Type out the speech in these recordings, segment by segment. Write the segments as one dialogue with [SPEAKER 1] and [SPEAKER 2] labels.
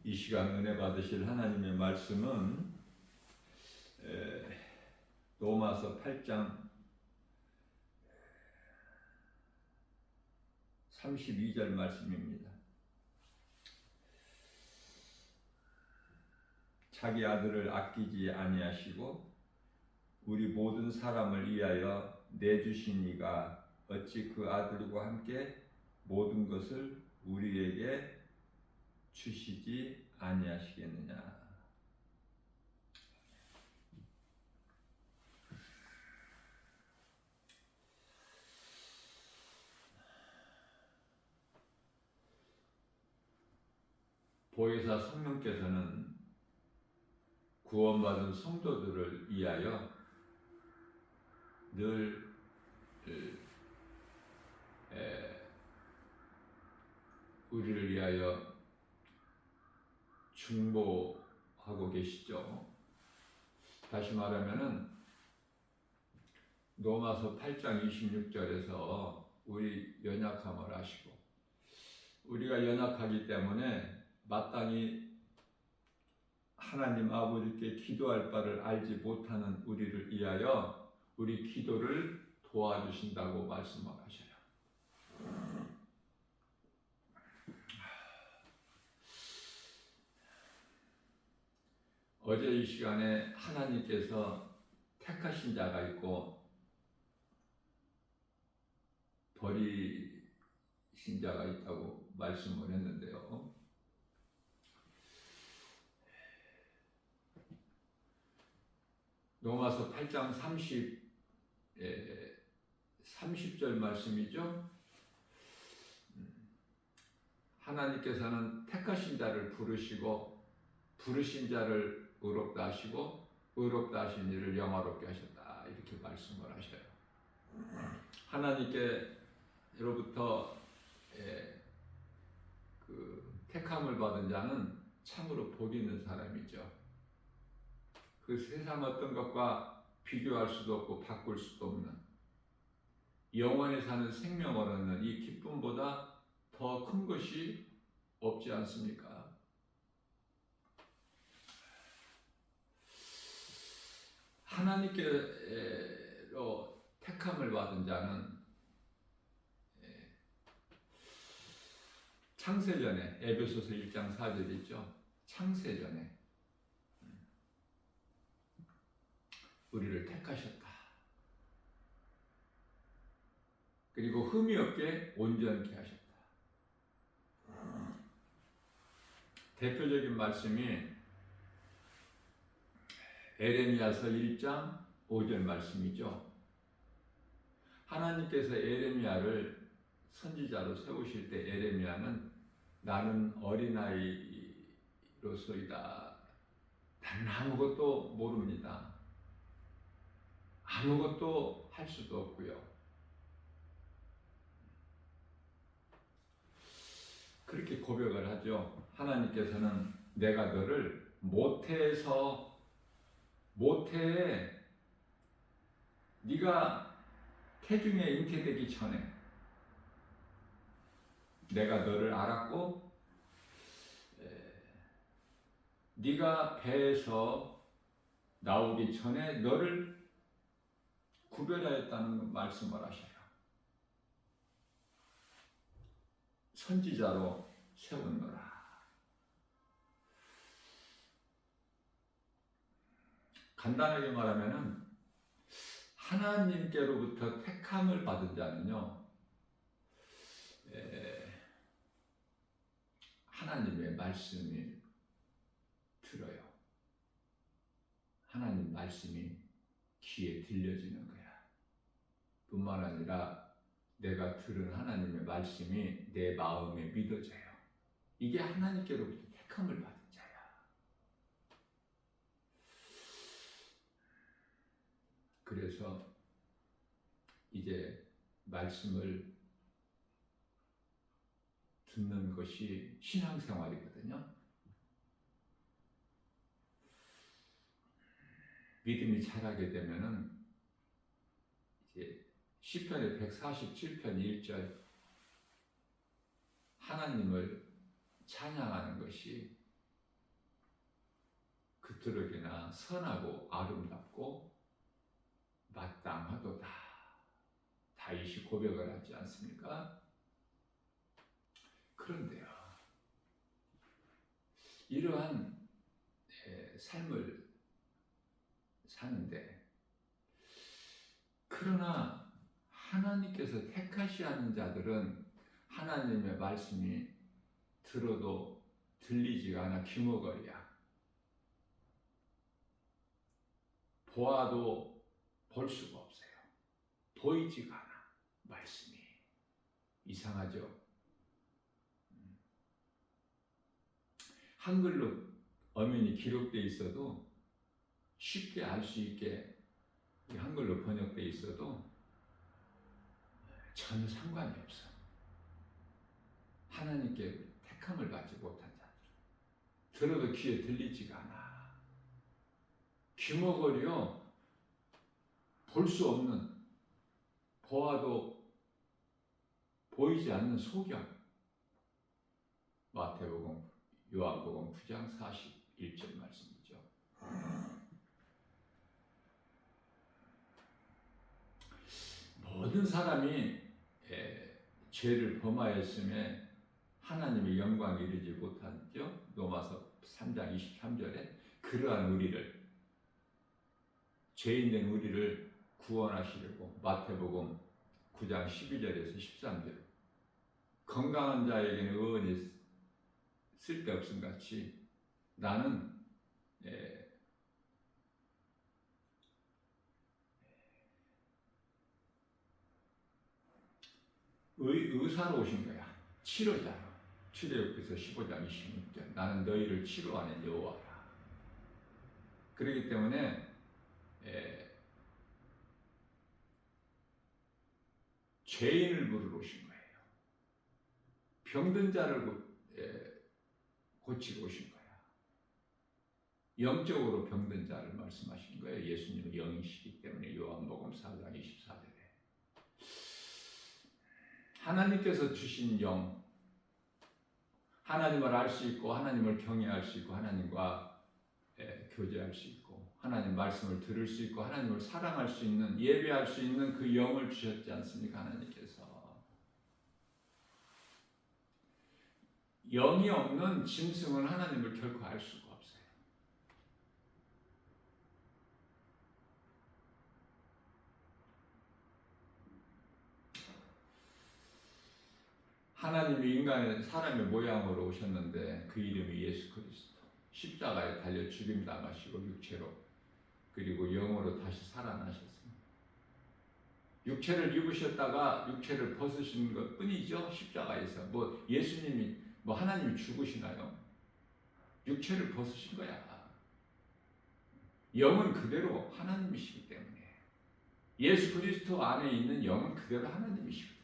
[SPEAKER 1] 이 시간 은혜 받으실 하나님의 말씀은 로마서 8장 32절 말씀입니다. 자기 아들을 아끼지 아니하시고 우리 모든 사람을 위하여 내주신 이가 어찌 그 아들과 함께 모든 것을 우리에게 주시지 아니하시겠느냐. 보혜사 성령께서는 구원받은 성도들을 위하여 늘 우리를 위하여 중보하고 계시죠. 다시 말하면은 로마서 8장 26절에서 우리 연약함을 아시고 우리가 연약하기 때문에 마땅히 하나님 아버지께 기도할 바를 알지 못하는 우리를 위하여 우리 기도를 도와주신다고 말씀을 하셔요. 어제 이 시간에 하나님께서 택하신 자가 있고 버리신 자가 있다고 말씀을 했는데요. 로마서 8장 30절 말씀이죠. 하나님께서는 택하신 자를 부르시고 부르신 자를 의롭다 하시고 의롭다 하신 이를 영화롭게 하셨다, 이렇게 말씀을 하셔요. 하나님께로부터 그 택함을 받은 자는 참으로 복 있는 사람이죠. 그 세상 어떤 것과 비교할 수도 없고 바꿀 수도 없는 영원히 사는 생명을 얻는 이 기쁨보다 더 큰 것이 없지 않습니까? 하나님께로 택함을 받은 자는 창세전에 에베소서 1장 4절 있죠. 창세전에 우리를 택하셨다. 그리고 흠이 없게 온전케 하셨다. 대표적인 말씀이 에레미야서 1장 5절 말씀이죠. 하나님께서 에레미야를 선지자로 세우실 때 에레미야는 나는 어린아이로서이다. 나는 아무것도 모릅니다. 아무것도 할 수도 없고요. 그렇게 고백을 하죠. 하나님께서는 내가 너를 모태에 네가 태중에 잉태되기 전에 내가 너를 알았고 네가 배에서 나오기 전에 너를 구별하였다는 말씀을 하셔요. 선지자로 세웠노라. 간단하게 말하면은 하나님께로부터 택함을 받은 자는요, 하나님의 말씀이 들어요. 하나님 말씀이 귀에 들려지는 거야. 뿐만 아니라 내가 들은 하나님의 말씀이 내 마음에 믿어져요. 이게 하나님께로부터 택함을 받은 자야. 그래서 이제 말씀을 듣는 것이 신앙생활이거든요. 믿음이 자라게 되면은 이제 시편의 147편 1절 하나님을 찬양하는 것이 그토록이나 선하고 아름답고 마땅하도다. 다윗이 고백을 하지 않습니까? 그런데요, 이러한 삶을 사는데, 그러나 하나님께서 택하시 하는 자들은 하나님의 말씀이 들어도 들리지가 않아 귀머거리야. 보아도 볼 수가 없어요. 보이지가 않아. 말씀이 이상하죠. 한글로 엄연히 기록되어 있어도 쉽게 알 수 있게 한글로 번역되어 있어도 전혀 상관이 없어. 하나님께 택함을 받지 못한 자들, 들어도 귀에 들리지가 않아. 귀머거리요, 볼 수 없는, 보아도 보이지 않는 소경. 마태복음, 요한복음 9장 41절 말씀이죠. 모든 사람이 죄를 범하였음에 하나님의 영광에 이르지 못하죠. 로마서 3장 23절에 그러한 우리를, 죄인된 우리를 구원하시려고 마태복음 9장 12절에서 13절, 건강한 자에게는 의원이 쓸데없음 같이 나는 의사로 오신 거야. 치료자로. 출애굽기서 15장 26절, 나는 너희를 치료하는 여호와라. 그렇기 때문에 죄인을 부르러 오신 거예요. 병든 자를 고치러 오신 거야. 영적으로 병든 자를 말씀하신 거예요. 예수님은 영이시기 때문에 요한복음 4장 24절에 하나님께서 주신 영, 하나님을 알 수 있고 하나님을 경외할 수 있고 하나님과 교제할 수 있고 하나님 말씀을 들을 수 있고 하나님을 사랑할 수 있는, 예배할 수 있는 그 영을 주셨지 않습니까? 하나님께서. 영이 없는 짐승은 하나님을 결코 알 수가 없어요. 하나님이 인간의 사람의 모양으로 오셨는데 그 이름이 예수 그리스도. 십자가에 달려 죽임 당하시고 육체로, 그리고 영으로 다시 살아나셨습니다. 육체를 입으셨다가 육체를 벗으신 것 뿐이죠. 십자가에서 예수님이 하나님이 죽으시나요? 육체를 벗으신 거야. 영은 그대로 하나님이시기 때문에 예수 그리스도 안에 있는 영은 그대로 하나님이시거든요.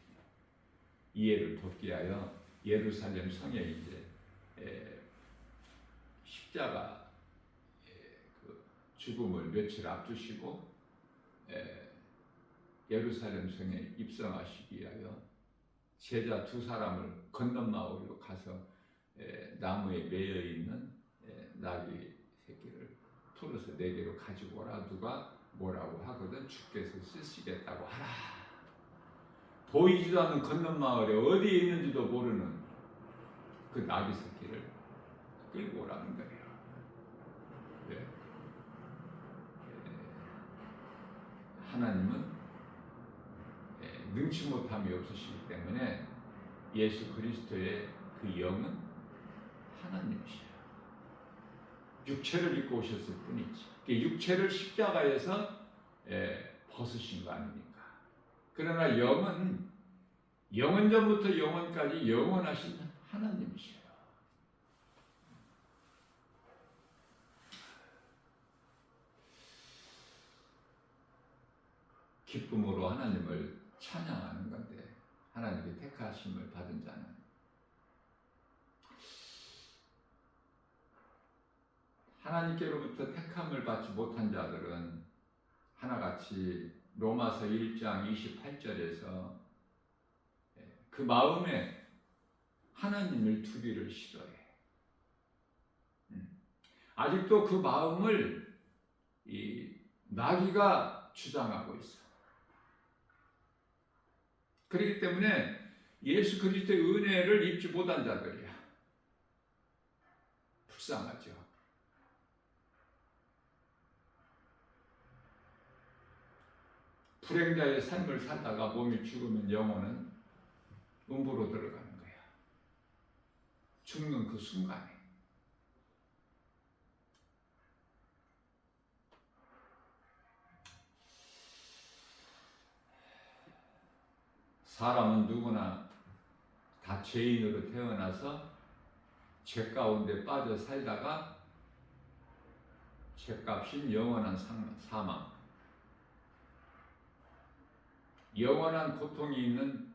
[SPEAKER 1] 이해를 돕기 위하여 예루살렘 성에 이제 십자가 그 죽음을 며칠 앞두시고 예루살렘 성에 입성하시기 위하여 제자 두 사람을 건넌마을로 가서 나무에 매여 있는 나귀 새끼를 풀어서 4개로 가지고 오라. 누가 뭐라고 하거든 주께서 쓰시겠다고 하라. 보이지도 않는 건넌마을에 어디에 있는지도 모르는 그 나귀 새끼를 끌고 오라는 거예요. 네. 하나님은 능치 못함이 없으시기 때문에 예수 그리스도의 그 영은 하나님이시에요. 육체를 입고 오셨을 뿐이지. 육체를 십자가에서 벗으신 거 아닙니까? 그러나 영은 영원전부터 영원까지 영원하신 하나님이시에요. 기쁨으로 하나님을 찬양하는 건데, 하나님의 택하심을 받은 자는 하나님께로부터 택함을 받지 못한 자들은 하나같이 로마서 1장 28절에서 그 마음에 하나님을 두기를 싫어해. 아직도 그 마음을 이 마귀가 주장하고 있어. 그렇기 때문에 예수 그리스도의 은혜를 입지 못한 자들이야. 불쌍하죠. 불행자의 삶을 살다가 몸이 죽으면 영혼은 음부로 들어가는 거야. 죽는 그 순간에. 사람은 누구나 다 죄인으로 태어나서 죄 가운데 빠져 살다가 죄값인 영원한 사망, 영원한 고통이 있는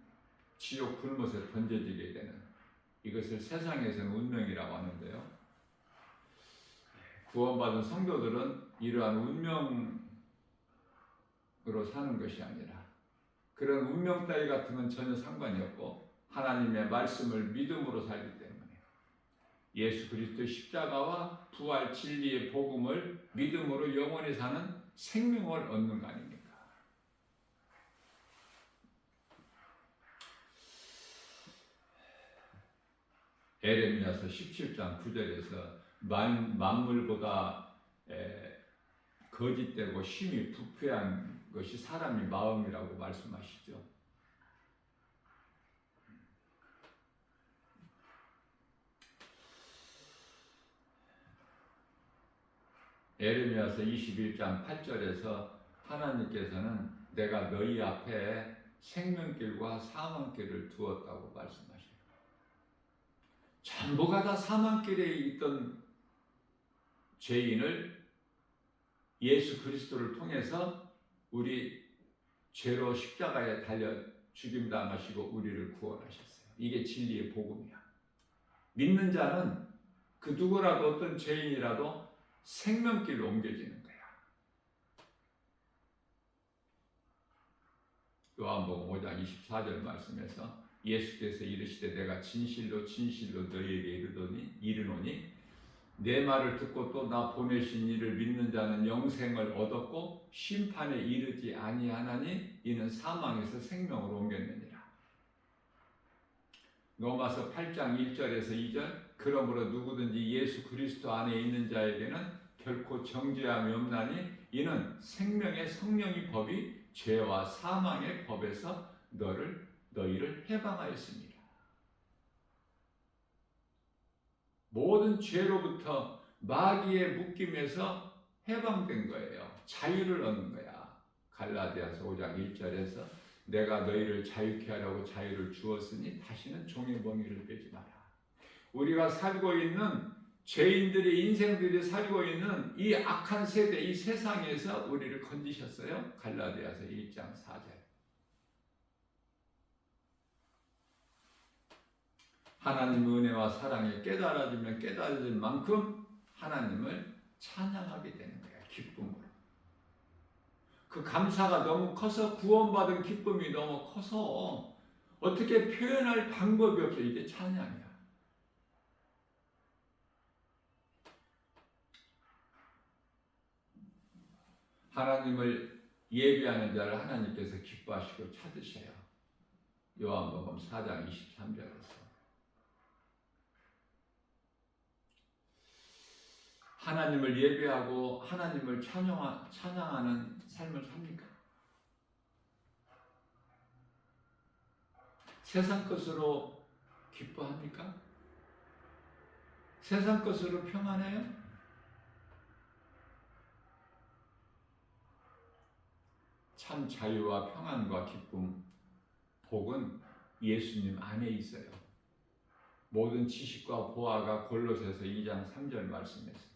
[SPEAKER 1] 지옥 불못에 던져지게 되는, 이것을 세상에서는 운명이라고 하는데요. 구원받은 성도들은 이러한 운명으로 사는 것이 아니라 그런 운명 따위 같은 건 전혀 상관이 없고 하나님의 말씀을 믿음으로 살기 때문에 예수 그리스도의 십자가와 부활 진리의 복음을 믿음으로 영원히 사는 생명을 얻는 거 아닙니까? 에레미야서 17장 9절에서 만물보다 거짓되고 심히 부패한 것이 사람의 마음이라고 말씀하시죠. 에레미야서 21장 8절에서 하나님께서는 내가 너희 앞에 생명길과 사망길을 두었다고 말씀하셔요. 전부가 다 사망길에 있던 죄인을 예수 그리스도를 통해서 우리 죄로 십자가에 달려 죽임당하시고 우리를 구원하셨어요. 이게 진리의 복음이야. 믿는 자는 그 누구라도 어떤 죄인이라도 생명길로 옮겨지는 거야. 요한복음 5장 24절 말씀에서 예수께서 이르시되 내가 진실로 진실로 너희에게 이르노니 내 말을 듣고 또 나 보내신 이를 믿는 자는 영생을 얻었고 심판에 이르지 아니하나니 이는 사망에서 생명으로 옮겼느니라. 로마서 8장 1절에서 2절 그러므로 누구든지 예수 그리스도 안에 있는 자에게는 결코 정죄함이 없나니 이는 생명의 성령의 법이 죄와 사망의 법에서 너희를 해방하였습니다. 모든 죄로부터 마귀의 묶임에서 해방된 거예요. 자유를 얻는 거야. 갈라디아서 5장 1절에서 내가 너희를 자유케 하려고 자유를 주었으니 다시는 종의 멍에를 빼지 마라. 우리가 살고 있는 죄인들의 인생들이 살고 있는 이 악한 세대, 이 세상에서 우리를 건지셨어요. 갈라디아서 1장 4절. 하나님의 은혜와 사랑에 깨달아지면 깨달아진 만큼 하나님을 찬양하게 되는 거야. 기쁨으로. 그 감사가 너무 커서, 구원받은 기쁨이 너무 커서 어떻게 표현할 방법이 없어. 이게 찬양이야. 하나님을 예배하는 자를 하나님께서 기뻐하시고 찾으셔요. 요한복음 4장 23절에서 하나님을 예배하고 하나님을 찬양하는 삶을 삽니까? 세상 것으로 기뻐합니까? 세상 것으로 평안해요? 참 자유와 평안과 기쁨, 복은 예수님 안에 있어요. 모든 지식과 보화가 골로새서 2장 3절 말씀에서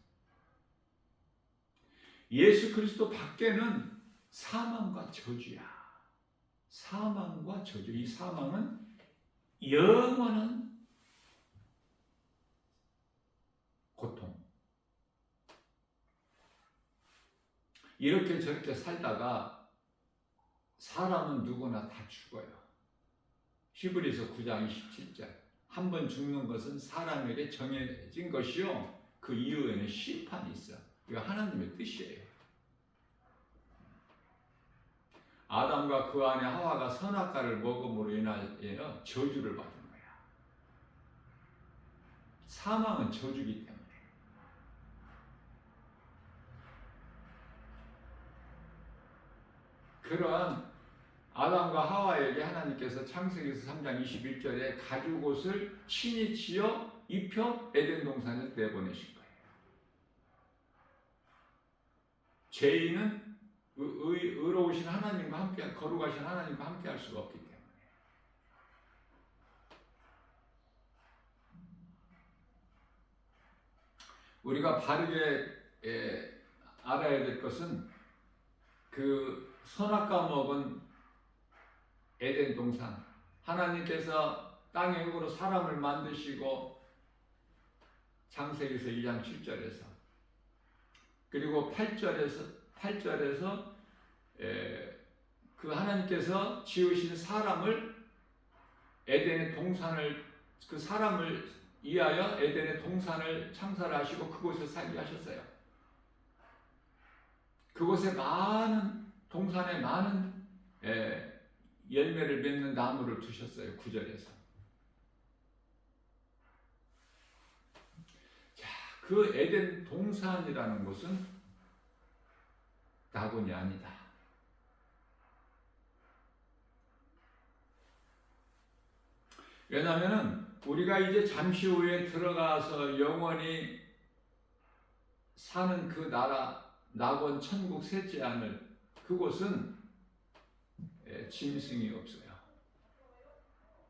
[SPEAKER 1] 예수 그리스도 밖에는 사망과 저주야. 사망과 저주. 이 사망은 영원한 고통. 이렇게 저렇게 살다가 사람은 누구나 다 죽어요. 히브리서 9장 27절 한 번 죽는 것은 사람에게 정해진 것이요 그 이후에는 심판이 있어. 이거 하나님의 뜻이에요. 아담과 그 안에 하와가 선악과를 먹음으로 인하여 저주를 받은 거야. 사망은 저주기 때문에. 그러한 아담과 하와에게 하나님께서 창세기에서 3장 21절에 가죽옷을 친히 지어 입혀 에덴 동산에서 내보내신 거예요. 죄인은 의로우신 하나님과 함께, 거룩하신 하나님과 함께 할 수가 없기 때문에. 우리가 바르게 알아야 될 것은 그 선악과 먹은 에덴 동산, 하나님께서 땅의 흙으로 사람을 만드시고 창세기에서 2장 7절에서 그리고 8절에서 그 하나님께서 지으신 사람을 에덴의 동산을, 그 사람을 위하여 에덴의 동산을 창설하시고 그곳에 살게 하셨어요. 그곳에 동산에 많은 열매를 맺는 나무를 두셨어요. 9절에서. 자, 그 에덴 동산이라는 곳은 낙원이 아니다. 왜냐하면 우리가 이제 잠시 후에 들어가서 영원히 사는 그 나라, 낙원 천국 셋째 하늘, 그곳은 짐승이 없어요.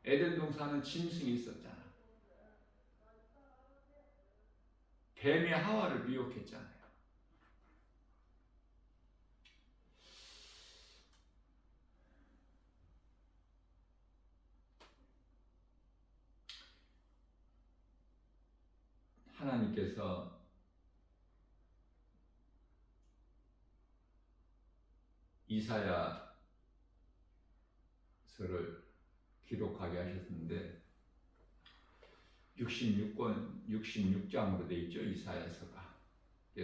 [SPEAKER 1] 에덴 동산은 짐승이 있었잖아. 뱀이 하와를 미혹했잖아요. 하나님께서 이사야서를 기록하게 하셨는데 66장으로 되어 있죠. 이사야서가.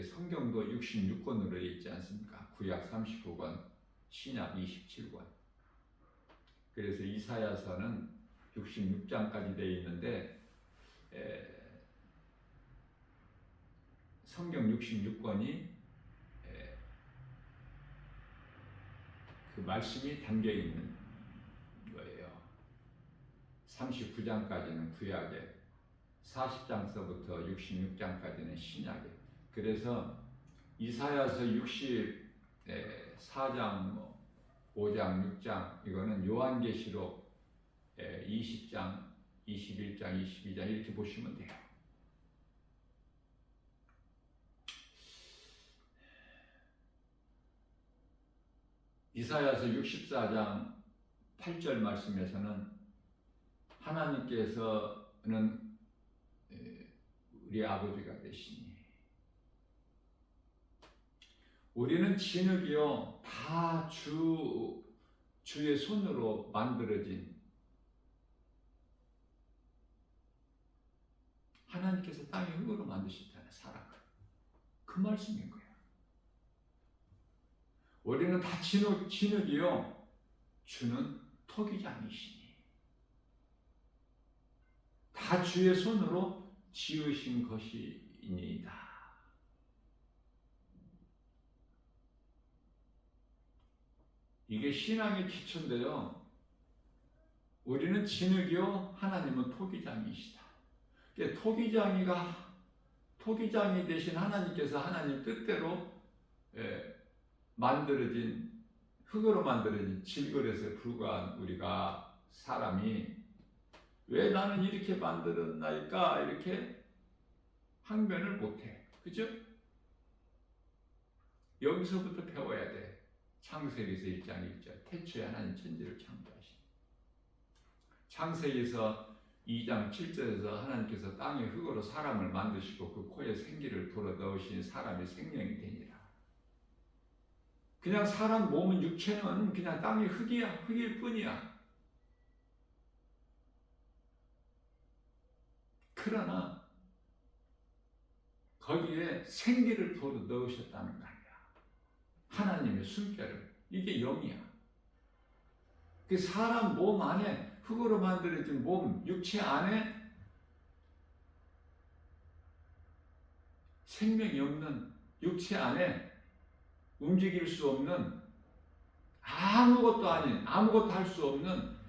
[SPEAKER 1] 성경도 66권으로 되어 있지 않습니까? 구약 39권, 신약 27권. 그래서 이사야서는 66장까지 되어 있는데 성경 66권이 그 말씀이 담겨 있는 거예요. 39장까지는 구약에, 40장서부터 66장까지는 신약에. 그래서 이사야서 64장, 5장, 6장 이거는 요한계시록 20장, 21장, 22장 이렇게 보시면 돼요. 이사야서 64장 8절 말씀에서는 하나님께서는 우리 아버지가 되시니 우리는 진흙이요 다 주의 손으로 만들어진, 하나님께서 땅의 흙으로 만드셨잖아요. 사람을. 그 말씀인 거예요. 우리는 다 진흙이요 주는 토기장이시니 다 주의 손으로 지으신 것이니이다. 이게 신앙의 기초인데요. 우리는 진흙이요 하나님은 토기장이시다. 토기장이 되신 하나님께서 하나님 뜻대로 만들어진, 흙으로 만들어진 질그릇에 불과한 우리가, 사람이 왜 나는 이렇게 만들었나일까 이렇게 항변을 못해. 그죠? 여기서부터 배워야 돼. 창세기에서 1장 1절 태초에 하나님 천지를 창조하신, 창세기에서 2장 7절에서 하나님께서 땅의 흙으로 사람을 만드시고 그 코에 생기를 불어넣으신 사람이 생명이 되니라. 그냥 사람 몸은, 육체는 그냥 땅의 흙이야. 흙일 뿐이야. 그러나 거기에 생기를 불어 넣으셨다는 거 아니야. 하나님의 숨결을. 이게 영이야. 그 사람 몸 안에, 흙으로 만들어진 몸, 육체 안에 생명이 없는, 육체 안에 움직일 수 없는, 아무것도 아닌, 아무것도 할 수 없는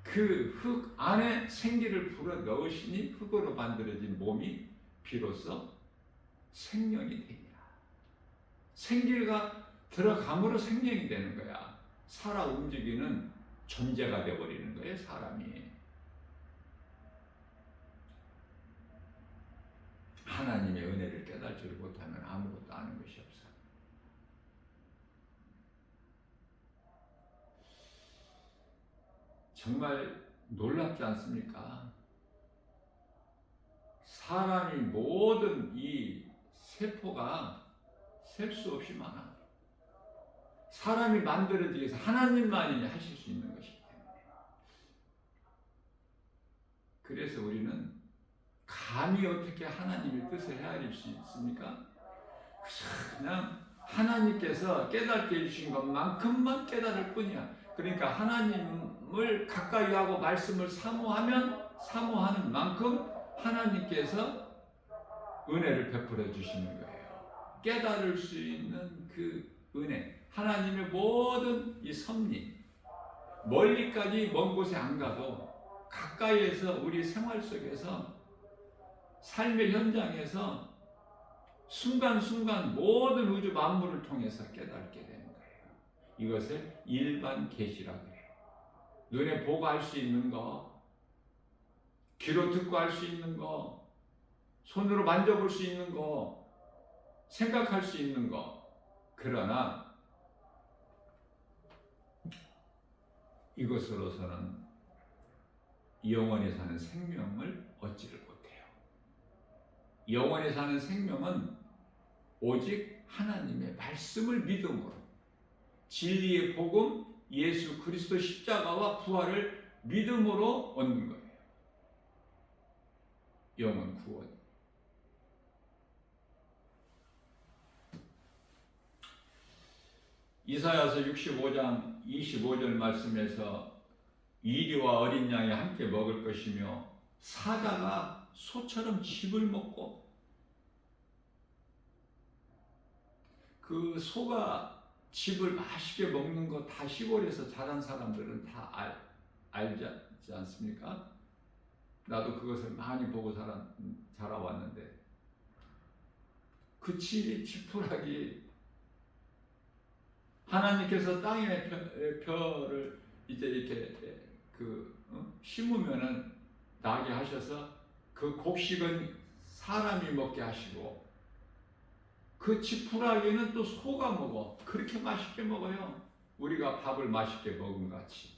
[SPEAKER 1] 그 흙 안에 생기를 불어 넣으시니 흙으로 만들어진 몸이 비로소 생명이 되냐. 생기가 들어감으로 생명이 되는 거야. 살아 움직이는 존재가 되어버리는 거예요, 사람이. 하나님의 은혜를 깨달지 못하면 아무것도 아는 것이 없어. 정말 놀랍지 않습니까? 사람이 모든 이 세포가 셀 수 없이 많아. 사람이 만들어지기 위해서 하나님만이 하실 수 있는 것이기 때문에. 그래서 우리는 감히 어떻게 하나님의 뜻을 헤아릴 수 있습니까? 그냥 하나님께서 깨닫게 해주신 것만큼만 깨달을 뿐이야. 그러니까 하나님을 가까이 하고 말씀을 사모하는 만큼 하나님께서 은혜를 베풀어 주시는 거예요. 깨달을 수 있는 그 은혜, 하나님의 모든 이 섭리, 멀리까지 먼 곳에 안 가도 가까이에서 우리 생활 속에서 삶의 현장에서 순간순간 모든 우주 만물을 통해서 깨닫게 되는 거예요. 이것을 일반 계시라고 해요. 눈에 보고 할 수 있는 거, 귀로 듣고 할 수 있는 거, 손으로 만져볼 수 있는 거, 생각할 수 있는 거. 그러나 이것으로서는 영원히 사는 생명을 얻지를 못해요. 영원히 사는 생명은 오직 하나님의 말씀을 믿음으로, 진리의 복음, 예수 그리스도 십자가와 부활을 믿음으로 얻는 거예요. 영원 구원. 이사야서 65장 25절 말씀에서 이리와 어린 양이 함께 먹을 것이며 사자가 소처럼 즙을 먹고, 그 소가 즙을 맛있게 먹는 거 다 시골에서 자란 사람들은 다 알지 않습니까? 나도 그것을 많이 보고 자라왔는데, 그 즙이 지푸라기, 하나님께서 땅에 벼를 이제 이렇게 심으면은 나게 하셔서 그 곡식은 사람이 먹게 하시고, 그 지푸라기는 또 소가 먹어. 그렇게 맛있게 먹어요. 우리가 밥을 맛있게 먹은 같이.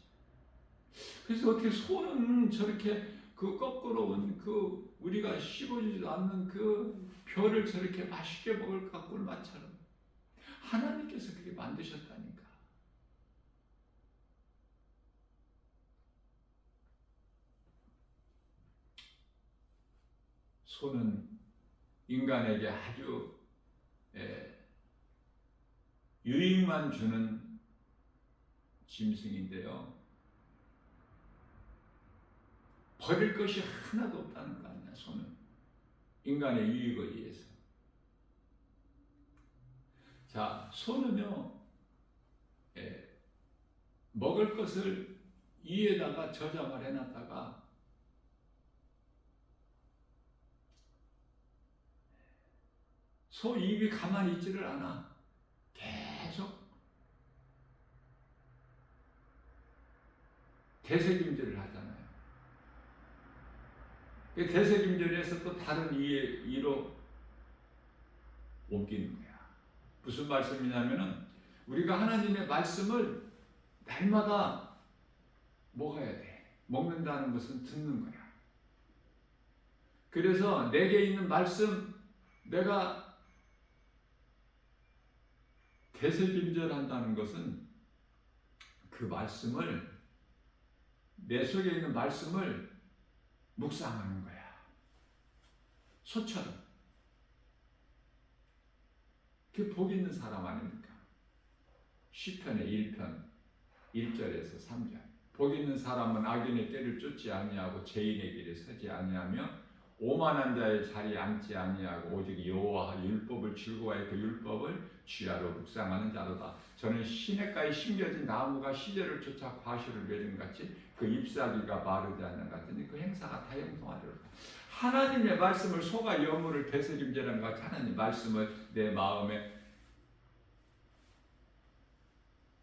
[SPEAKER 1] 그래서 어떻게 소는 저렇게 그 거꾸로운 그 우리가 씹어지지도 않는 그 벼를 저렇게 맛있게 먹을까? 꿀맛처럼. 하나님께서 그렇게 만드셨다니까. 소는 인간에게 아주 유익만 주는 짐승인데요, 버릴 것이 하나도 없다는 거 아니야. 소는 인간의 유익을 위해서. 자, 소는요, 먹을 것을 이에다가 저장을 해놨다가 소 입이 가만히 있지를 않아. 계속 대세김질을 하잖아요. 대세김질에서 또 다른 이로 옮기는 거야. 무슨 말씀이냐면은 우리가 하나님의 말씀을 날마다 먹어야 돼. 먹는다는 것은 듣는 거야. 그래서 내게 있는 말씀, 내가 대세김질한다는 것은 그 말씀을, 내 속에 있는 말씀을 묵상하는 거야. 소처럼. 그게 복 있는 사람 아닙니까? 시편의 1편 1절에서 3절. 복 있는 사람은 악인의 때를 쫓지 아니하고 죄인의 길에 서지 아니하며 오만한 자의 자리에 앉지 아니하고 오직 여호와 율법을 즐거워하여 그 율법을 주야로 묵상하는 자로다. 저는 시냇가에 심겨진 나무가 시절을 쫓아 과실을 맺은 같이 그 잎사귀가 마르지 않는 것 같으니 그 행사가 다 형통하리로다. 하나님의 말씀을 소가 여물을 되새김질한 것 같이 하나님 말씀을 내 마음에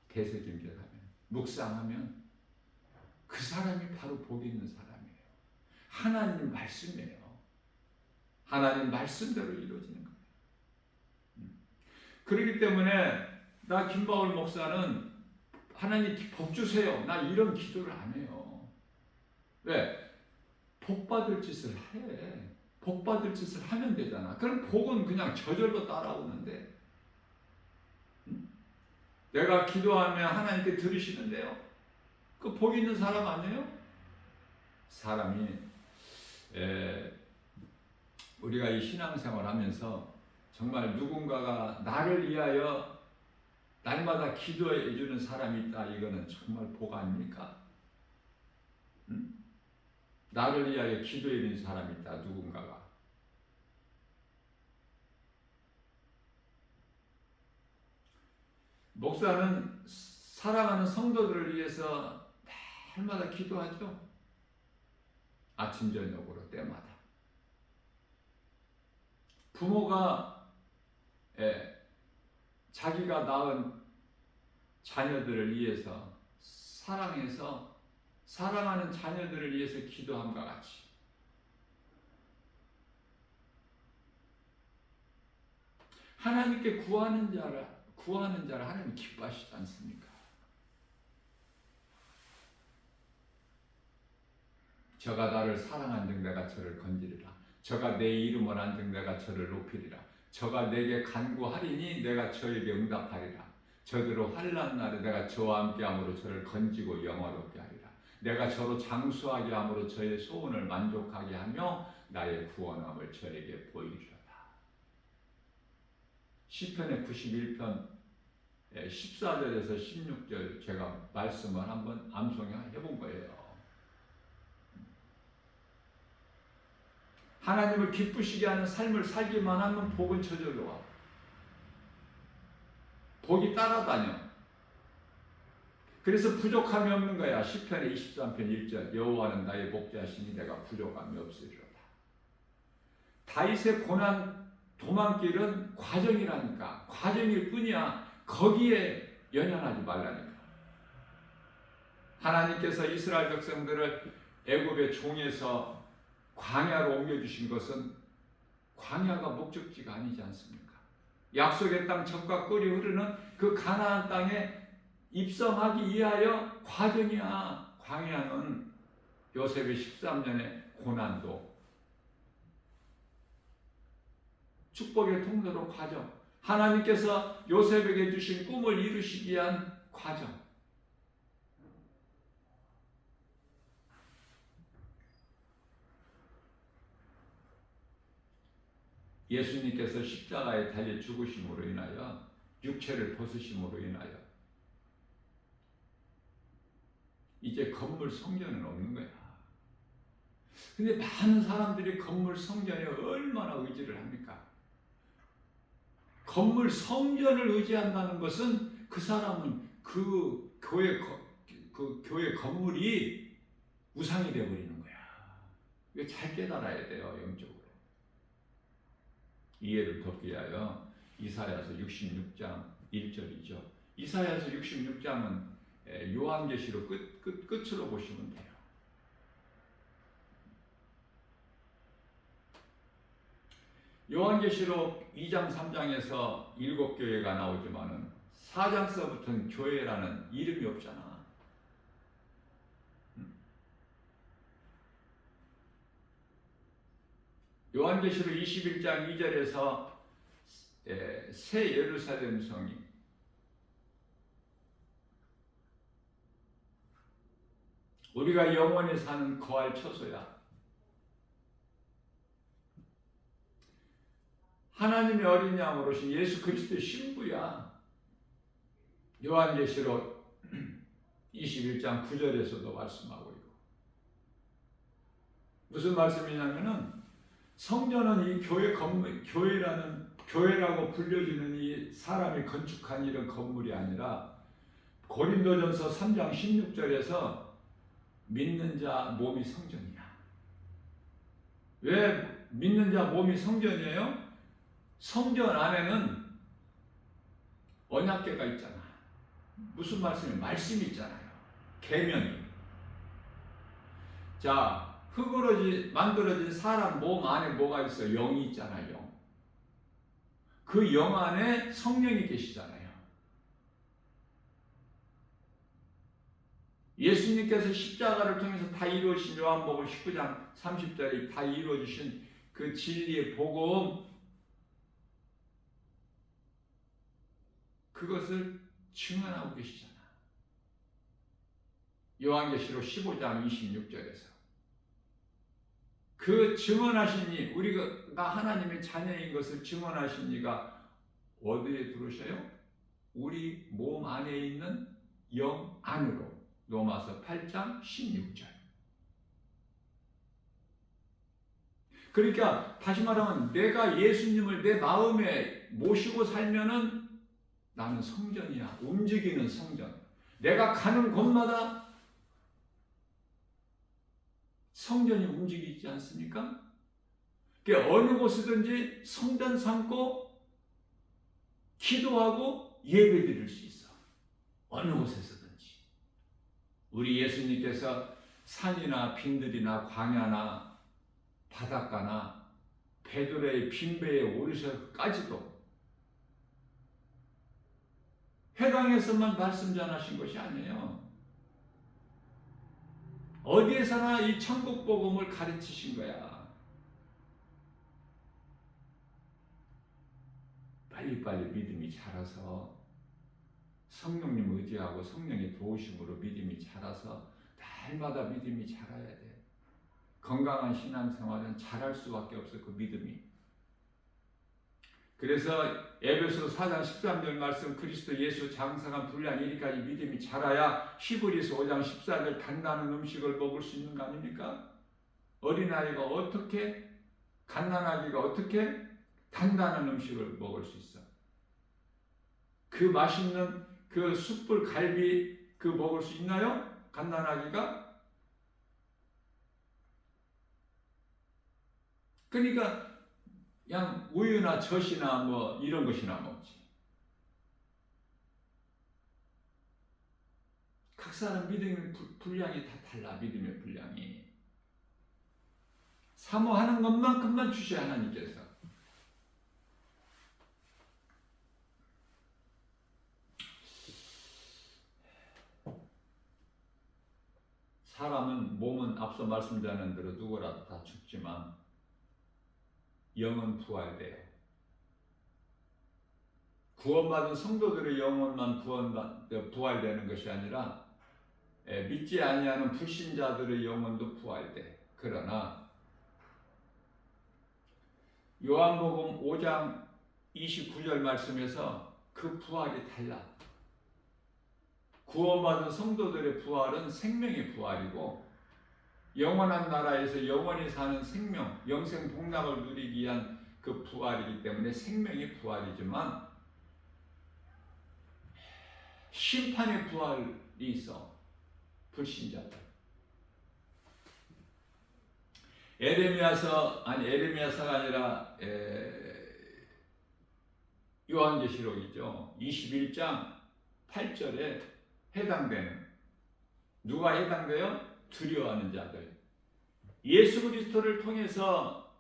[SPEAKER 1] 되새김질하면 묵상하면 그 사람이 바로 복 있는 사람이에요. 하나님 말씀이에요. 하나님 말씀대로 이루어지는 거예요. 그렇기 때문에 나 김바울 목사는 하나님 복 주세요. 나 이런 기도를 안 해요. 왜? 복 받을 짓을 해. 복 받을 짓을 하면 되잖아. 그럼 복은 그냥 저절로 따라오는데 내가 기도하면 하나님께 들으시는데요. 그 복 있는 사람 아니에요? 사람이 우리가 이 신앙생활 하면서 정말 누군가가 나를 위하여 날마다 기도해 주는 사람이 있다. 이거는 정말 복 아닙니까? 응? 나를 위하여 기도해 주는 사람이 있다. 누군가가. 목사는 사랑하는 성도들을 위해서 날마다 기도하죠. 아침 저녁으로 때마다. 부모가 자기가 낳은 자녀들을 위해서 사랑해서 사랑하는 자녀들을 위해서 기도함과 같이 하나님께 구하는 자를 하나님 기뻐하시지 않습니까? 저가 나를 사랑한즉 내가 저를 건지리라. 저가 내 이름을 한즉 내가 저를 높이리라. 저가 내게 간구하리니 내가 저에게 응답하리라. 저들로 환난 날에 내가 저와 함께함으로 저를 건지고 영화롭게 하리라. 내가 저로 장수하게 함으로 저의 소원을 만족하게 하며 나의 구원함을 저에게 보이리로다. 시편의 91편 14절에서 16절 제가 말씀을 한번 암송해 본 거예요. 하나님을 기쁘시게 하는 삶을 살기만 하면 복은 저절로 와. 복이 따라다녀. 그래서 부족함이 없는 거야. 시편의 23편 1절 여호와는 나의 목자시니 내가 부족함이 없으리로다. 다윗의 고난 도망길은 과정이라니까. 과정일 뿐이야. 거기에 연연하지 말라니까. 하나님께서 이스라엘 백성들을 애굽의 종에서 광야로 옮겨주신 것은 광야가 목적지가 아니지 않습니까? 약속의 땅 젖과 꿀이 흐르는 그 가나안 땅에 입성하기 위하여 과정이야. 광야는 요셉의 13년의 고난도 축복의 통로로 과정. 하나님께서 요셉에게 주신 꿈을 이루시기 위한 과정. 예수님께서 십자가에 달려 죽으심으로 인하여 육체를 벗으심으로 인하여 이제 건물 성전은 없는 거야. 근데 많은 사람들이 건물 성전에 얼마나 의지를 합니까? 건물 성전을 의지한다는 것은 그 사람은 그 교회 건물이 우상이 되어버리는 거야. 이거 잘 깨달아야 돼요, 영적으로. 이해를 돕기 위하여 이사야서 66장 1절이죠. 이사야서 66장은 요한계시록 끝으로 보시면 돼요. 요한계시록 2장 3장에서 7교회가 나오지만은 4장서부터는 교회라는 이름이 없잖아. 요한계시록 21장 2절에서 새 예루살렘 성이 우리가 영원히 사는 거할 처소야. 하나님의 어린 양으로신 예수 그리스도의 신부야. 요한계시록 21장 9절에서도 말씀하고 있고. 무슨 말씀이냐면은 성전은 이 교회 건물, 교회라고 불려지는 이 사람이 건축한 이런 건물이 아니라 고린도전서 3장 16절에서 믿는 자 몸이 성전이야. 왜 믿는 자 몸이 성전이에요? 성전 안에는 언약궤가 있잖아. 무슨 말씀이에요? 말씀이 있잖아요. 계명이. 자, 흙으로 만들어진 사람 몸 안에 뭐가 있어요? 영이 있잖아요. 영. 그 영 안에 성령이 계시잖아요. 예수님께서 십자가를 통해서 다 이루어진 요한복음 19장 30절에 다 이루어주신 그 진리의 복음, 그것을 증언하고 계시잖아. 요한계시록 15장 26절에서 그 증언하신 이, 우리가 하나님의 자녀인 것을 증언하신 이가 어디에 들어오셔요? 우리 몸 안에 있는 영 안으로. 로마서 8장 16절. 그러니까 다시 말하면 내가 예수님을 내 마음에 모시고 살면은 나는 성전이야. 움직이는 성전. 내가 가는 곳마다 성전이 움직이지 않습니까? 그러니까 어느 곳이든지 성전 삼고 기도하고 예배 드릴 수 있어. 어느 곳에서든지. 우리 예수님께서 산이나 빈들이나 광야나 바닷가나 베드로의 빈배에 오르셔까지도 회당에서만 말씀 전하신 것이 아니에요. 어디에서나 이 천국 복음을 가르치신 거야. 빨리빨리 믿음이 자라서 성령님 의지하고 성령의 도우심으로 믿음이 자라서 날마다 믿음이 자라야 돼. 건강한 신앙생활은 자랄 수밖에 없어. 그 믿음이. 그래서 에베소 4장 13절 말씀, 그리스도 예수 장성한 분량 이리까지 믿음이 자라야 히브리서 5장 14절 단단한 음식을 먹을 수 있는 거 아닙니까? 어린아이가 어떻게, 갓난아기가 어떻게 단단한 음식을 먹을 수 있어? 그 맛있는 그 숯불 갈비 그 먹을 수 있나요? 갓난아기가? 그러니까 그냥 우유나 젖이나 뭐 이런 것이나 먹지. 각 사람 믿음의 분량이 다 달라. 믿음의 분량이. 사모하는 것만큼만 주셔야 하나님께서. 사람은, 몸은 앞서 말씀드린 대로 누구라도 다 죽지만 영은 부활돼요. 구원받은 성도들의 영혼만 부활되는 것이 아니라 믿지 아니하는 불신자들의 영혼도 부활돼. 그러나 요한복음 5장 29절 말씀에서 그 부활이 달라. 구원받은 성도들의 부활은 생명의 부활이고 영원한 나라에서 영원히 사는 생명, 영생 복락을 누리기 위한 그 부활이기 때문에 생명의 부활이지만 심판의 부활이 있어. 불신자들. 에레미야서가 아니라 요한계시록이죠. 21장 8절에 해당되는, 누가 해당돼요? 두려워하는 자들. 예수 그리스도를 통해서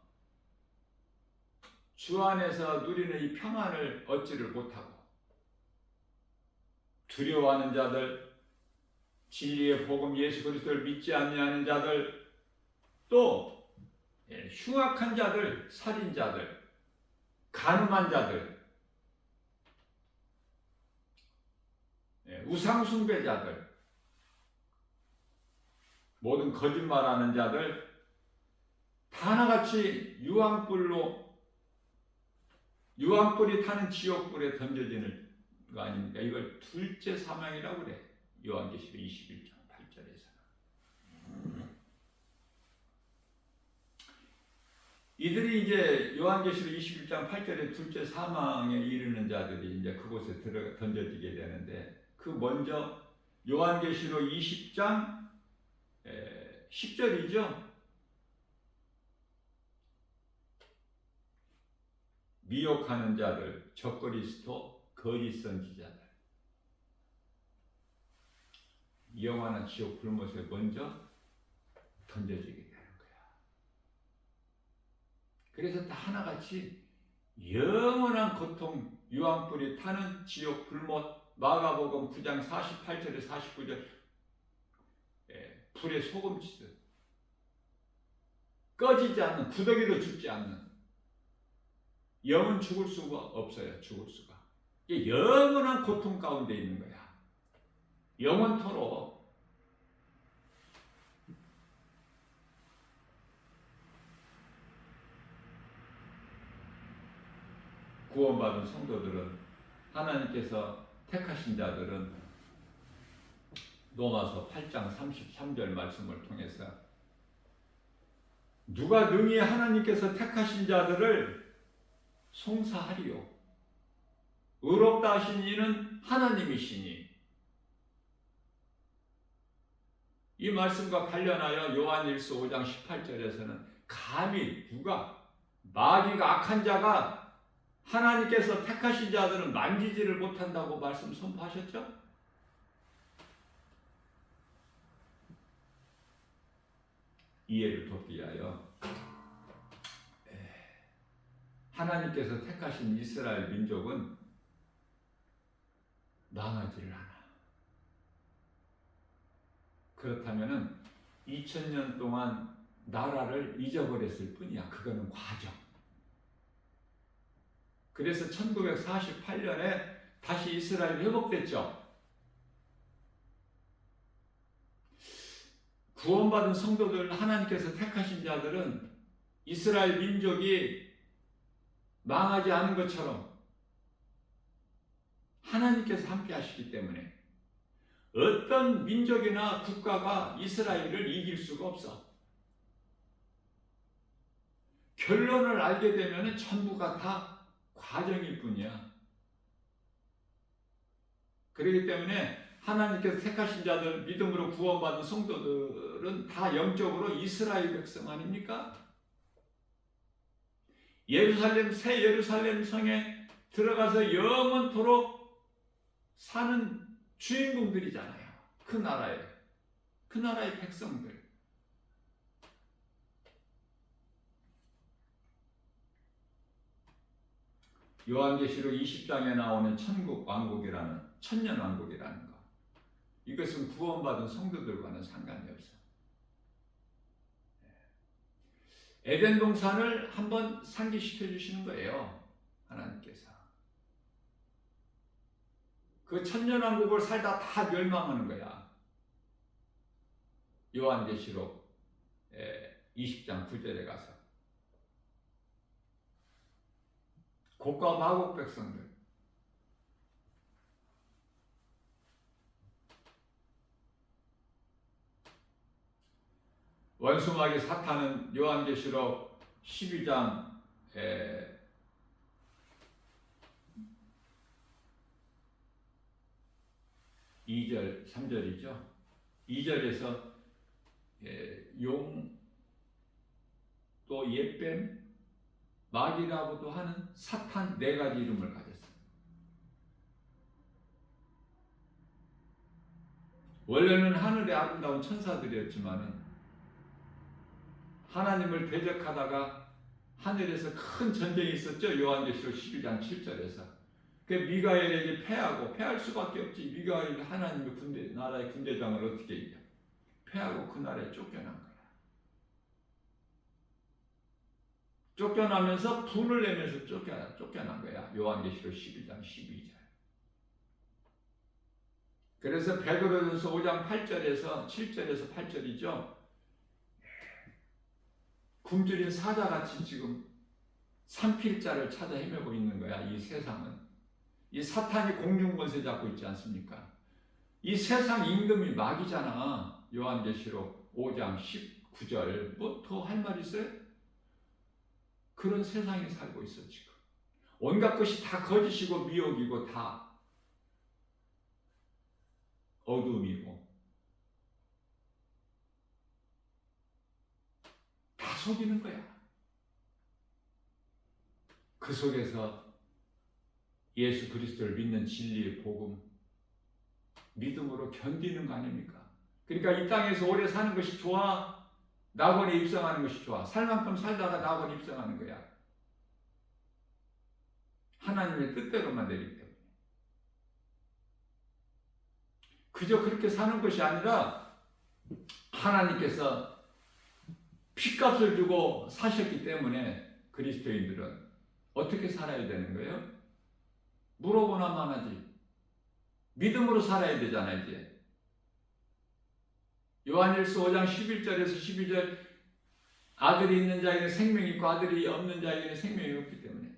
[SPEAKER 1] 주 안에서 누리는 이 평안을 얻지를 못하고 두려워하는 자들, 진리의 복음 예수 그리스도를 믿지 아니하는 자들, 또 흉악한 자들, 살인자들, 간음한 자들, 우상숭배자들, 모든 거짓말하는 자들 다 하나같이 유황불로 유황불이 타는 지옥불에 던져지는 거 아닙니까? 이걸 둘째 사망이라고 그래. 요한계시록 21장 8절에서는. 이들이 이제 요한계시록 21장 8절에 둘째 사망에 이르는 자들이 이제 그곳에 던져지게 되는데, 그 먼저 요한계시록 20장 10절이죠. 미혹하는 자들, 적그리스도, 거짓 선지자들, 영원한 지옥 불못에 먼저 던져지게 되는 거야. 그래서 다 하나같이 영원한 고통, 유황불이 타는 지옥 불못, 마가복음 9장 48절에 49절 불에 소금치듯 꺼지지 않는, 구더기도 죽지 않는, 영은 죽을 수가 없어요. 죽을 수가. 이게 영원한 고통 가운데 있는 거야. 영원토록. 구원받은 성도들은, 하나님께서 택하신 자들은 로마서 8장 33절 말씀을 통해서 누가 능히 하나님께서 택하신 자들을 송사하리요. 의롭다 하신 이는 하나님이시니. 이 말씀과 관련하여 요한일서 5장 18절에서는 감히 누가, 마귀가, 악한 자가 하나님께서 택하신 자들은 만지지를 못한다고 말씀 선포하셨죠? 이해를 돕기 위하여 하나님께서 택하신 이스라엘 민족은 망하지를 않아. 그렇다면 2000년 동안 나라를 잊어버렸을 뿐이야. 그거는 과정. 그래서 1948년에 다시 이스라엘이 회복됐죠. 구원받은 성도들, 하나님께서 택하신 자들은 이스라엘 민족이 망하지 않은 것처럼 하나님께서 함께 하시기 때문에 어떤 민족이나 국가가 이스라엘을 이길 수가 없어. 결론을 알게 되면 전부가 다 과정일 뿐이야. 그렇기 때문에 하나님께서 택하신 자들, 믿음으로 구원받은 성도들은 다 영적으로 이스라엘 백성 아닙니까? 예루살렘, 새 예루살렘 성에 들어가서 영원토록 사는 주인공들이잖아요. 그 나라의 백성들. 요한계시록 20장에 나오는 천국 왕국이라는, 천년 왕국이라는 것, 이것은 구원받은 성도들과는 상관이 없어. 에덴 동산을 한번 상기시켜 주시는 거예요. 하나님께서. 그 천년 왕국을 살다 다 멸망하는 거야. 요한계시록 20장 9절에 가서. 곡과 마곡 백성들. 원수마귀 사탄은 요한계시록 12장 2절, 3절이죠. 2절에서 용, 또 옛뱀, 마귀라고도 하는 사탄 4가지 이름을 가졌어요. 원래는 하늘의 아름다운 천사들이었지만은 하나님을 대적하다가 하늘에서 큰 전쟁이 있었죠. 요한계시록 12장 7절에서. 그 미가엘에게 패할 수밖에 없지. 미가엘이 하나님의 나라의 군대장을 어떻게 이겨? 패하고 그 나라에 쫓겨난 거야. 쫓겨나면서 분을 내면서 쫓겨난 거야. 요한계시록 12장 12절. 그래서 베드로전서 5장 8절에서 7절에서 8절이죠. 굶주린 사자같이 지금 산필자를 찾아 헤매고 있는 거야. 이 세상은. 이 사탄이 공중권세 잡고 있지 않습니까? 이 세상 임금이 마귀잖아. 요한계시록 5장 19절. 뭐 더 할 말 있어요? 그런 세상에 살고 있어 지금. 온갖 것이 다 거짓이고 미혹이고 다 어둠이고 다 속이는 거야. 그 속에서 예수 그리스도를 믿는 진리의 복음, 믿음으로 견디는 거 아닙니까? 그러니까 이 땅에서 오래 사는 것이 좋아? 낙원에 입성하는 것이 좋아? 살 만큼 살다가 낙원에 입성하는 거야. 하나님의 뜻대로만 되기 때문에. 그저 그렇게 사는 것이 아니라 하나님께서 핏값을 주고 사셨기 때문에 그리스도인들은 어떻게 살아야 되는 거예요? 물어보나만 하지. 믿음으로 살아야 되잖아 이제. 요한일서 5장 11절에서 12절 아들이 있는 자에게는 생명이 있고 아들이 없는 자에게는 생명이 없기 때문에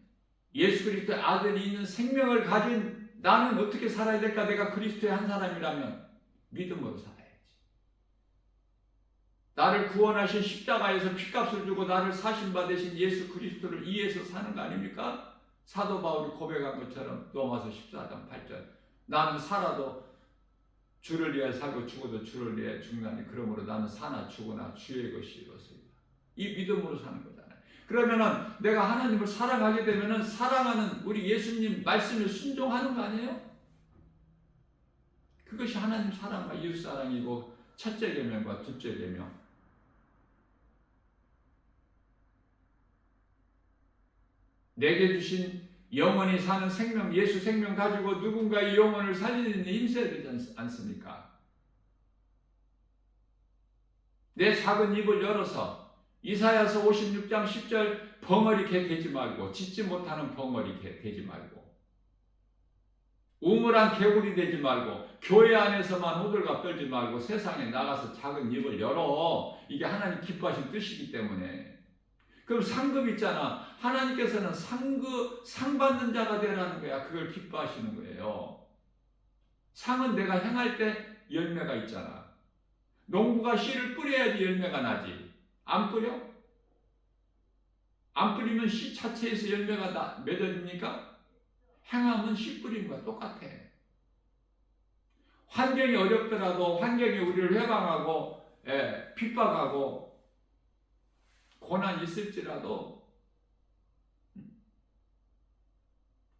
[SPEAKER 1] 예수 그리스도의 아들이 있는 생명을 가진 나는 어떻게 살아야 될까? 내가 그리스도의 한 사람이라면 믿음으로 살아야지. 나를 구원하신 십자가에서 핏값을 주고 나를 사신바 되신 예수 그리스도를 이해해서 사는 거 아닙니까? 사도 바울이 고백한 것처럼 로마서 14장 8절 나는 살아도 주를 위하여 살고 죽어도 주를 위하여 죽나니 그러므로 나는 사나 죽으나 주의 것이 이렇습니다. 이 믿음으로 사는 거잖아요. 그러면은 내가 하나님을 사랑하게 되면은 사랑하는 우리 예수님 말씀에 순종하는 거 아니에요? 그것이 하나님 사랑과 이웃 사랑이고 첫째 계명과 둘째 계명. 내게 주신 영원히 사는 생명, 예수 생명 가지고 누군가의 영혼을 살리는 데 힘써야 되지 않습니까? 내 작은 입을 열어서 이사야서 56장 10절 벙어리 개 되지 말고 짖지 못하는 벙어리 개 되지 말고 우물한 개구리 되지 말고 교회 안에서만 호들갑 떨지 말고 세상에 나가서 작은 입을 열어. 이게 하나님 기뻐하신 뜻이기 때문에. 그럼 상급 있잖아. 하나님께서는 상 받는 자가 되라는 거야. 그걸 기뻐하시는 거예요. 상은 내가 행할 때 열매가 있잖아. 농부가 씨를 뿌려야지 열매가 나지. 안 뿌려? 안 뿌리면 씨 자체에서 열매가 맺어집니까? 행함은 씨 뿌린 거와 똑같아. 환경이 어렵더라도 환경이 우리를 회방하고 핍박하고 고난이 있을지라도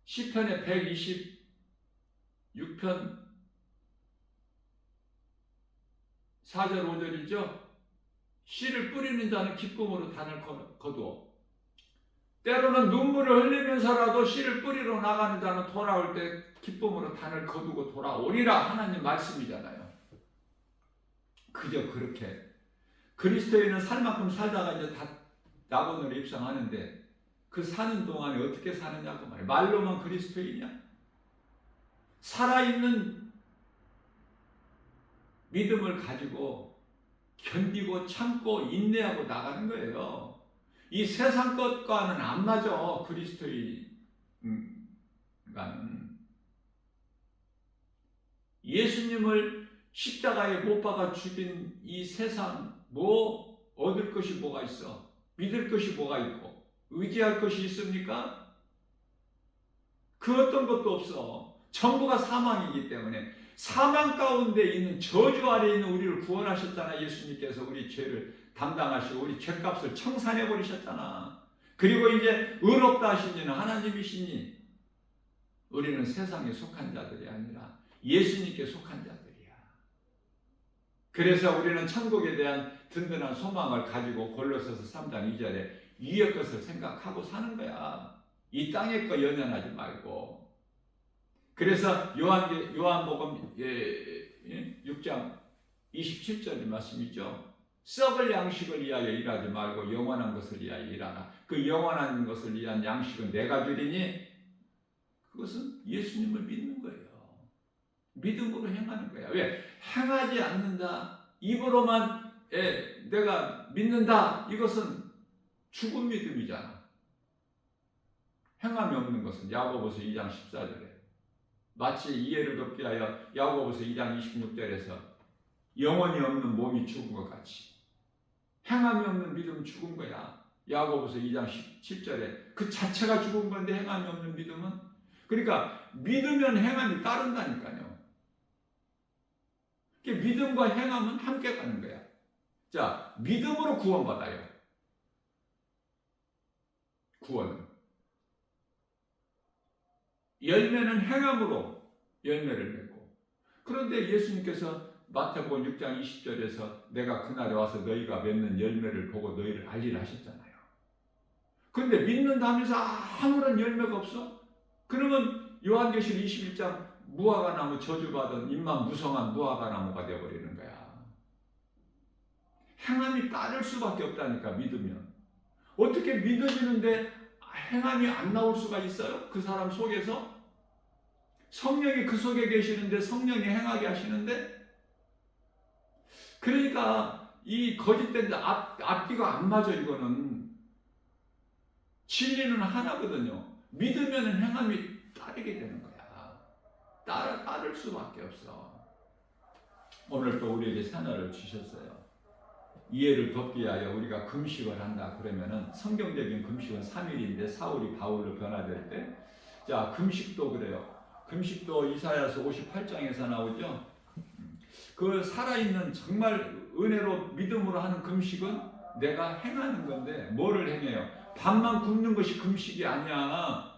[SPEAKER 1] 시편의 126편 4절 5절이죠. 씨를 뿌리는 자는 기쁨으로 단을 거두어. 때로는 눈물을 흘리면서라도 씨를 뿌리러 나가는 자는 돌아올 때 기쁨으로 단을 거두고 돌아오리라. 하나님 말씀이잖아요. 그저 그렇게 그리스도인은 살 만큼 살다가 이제 다 낙원으로 입성하는데 그 사는 동안에 어떻게 사느냐고 말이에요. 말로만 그리스도인이냐? 살아있는 믿음을 가지고 견디고 참고 인내하고 나가는 거예요. 이 세상 것과는 안 맞아. 그리스도인과는. 예수님을 십자가에 못 박아 죽인 이 세상 뭐 얻을 것이 뭐가 있어? 믿을 것이 뭐가 있고 의지할 것이 있습니까? 그 어떤 것도 없어. 전부가 사망이기 때문에 사망 가운데 있는 저주 아래에 있는 우리를 구원하셨잖아. 예수님께서 우리 죄를 담당하시고 우리 죄값을 청산해 버리셨잖아. 그리고 이제 의롭다 하신 이는 하나님이시니 우리는 세상에 속한 자들이 아니라 예수님께 속한 자들이야. 그래서 우리는 천국에 대한 든든한 소망을 가지고 골로새서 3장 2절에 위의 것을 생각하고 사는 거야. 이 땅의 거 연연하지 말고. 그래서 요한복음 6장 27절의 말씀이죠. 썩을 양식을 위하여 일하지 말고 영원한 것을 위하여 일하라. 그 영원한 것을 위한 양식은 내가 주리니 그것은 예수님을 믿는 거예요. 믿음으로 행하는 거야. 왜? 행하지 않는다. 입으로만 내가 믿는다. 이것은 죽은 믿음이잖아. 행함이 없는 것은 야고보서 2장 14절에 마치 이해를 돕기 하여 야고보서 2장 26절에서 영혼이 없는 몸이 죽은 것 같이 행함이 없는 믿음은 죽은 거야. 야고보서 2장 17절에 그 자체가 죽은 건데 행함이 없는 믿음은, 그러니까 믿으면 행함이 따른다니까요. 믿음과 행함은 함께 가는 거야. 자, 믿음으로 구원받아요. 구원은. 열매는 행함으로 열매를 맺고. 그런데 예수님께서 마태복음 6장 20절에서 내가 그날에 와서 너희가 맺는 열매를 보고 너희를 알리라 하셨잖아요. 그런데 믿는다면서 아무런 열매가 없어? 그러면 요한계시록 21장 무화과나무 저주받은 입만 무성한 무화과나무가 되어버리는 거야. 행함이 따를 수밖에 없다니까, 믿으면. 어떻게 믿어지는데 행함이 안 나올 수가 있어요? 그 사람 속에서? 성령이 그 속에 계시는데 성령이 행하게 하시는데? 그러니까 이 거짓된 앞뒤가 안 맞아. 이거는 진리는 하나거든요. 믿으면 행함이 따르게 되는 거야. 따를 수밖에 없어. 오늘 또 우리에게 새날을 주셨어요. 이해를 돕기 위하여 우리가 금식을 한다 그러면은, 성경적인 금식은 3일인데 사울이 바울로 변화될 때, 자, 금식도 그래요. 금식도 이사야서 58장에서 나오죠. 그 살아있는 정말 은혜로 믿음으로 하는 금식은 내가 행하는 건데, 뭐를 행해요? 밥만 굶는 것이 금식이 아니야.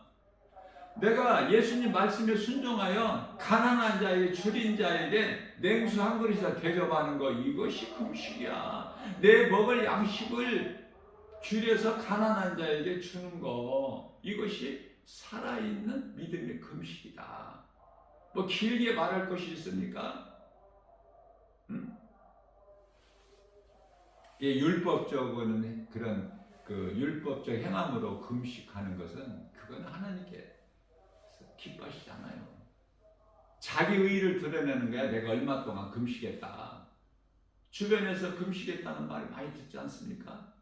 [SPEAKER 1] 내가 예수님 말씀에 순종하여 가난한 자에게, 줄인 자에게 냉수 한 그릇이나 대접하는 거, 이것이 금식이야. 내 먹을 양식을 줄여서 가난한 자에게 주는 거, 이것이 살아있는 믿음의 금식이다. 뭐 길게 말할 것이 있습니까? 율법적인 그런 율법적 행함으로 금식하는 것은, 그건 하나님께 기뻐하시지 않아요. 자기 의의를 드러내는 거야. 내가 얼마 동안 금식했다. 주변에서 금식했다는 말을 많이 듣지 않습니까?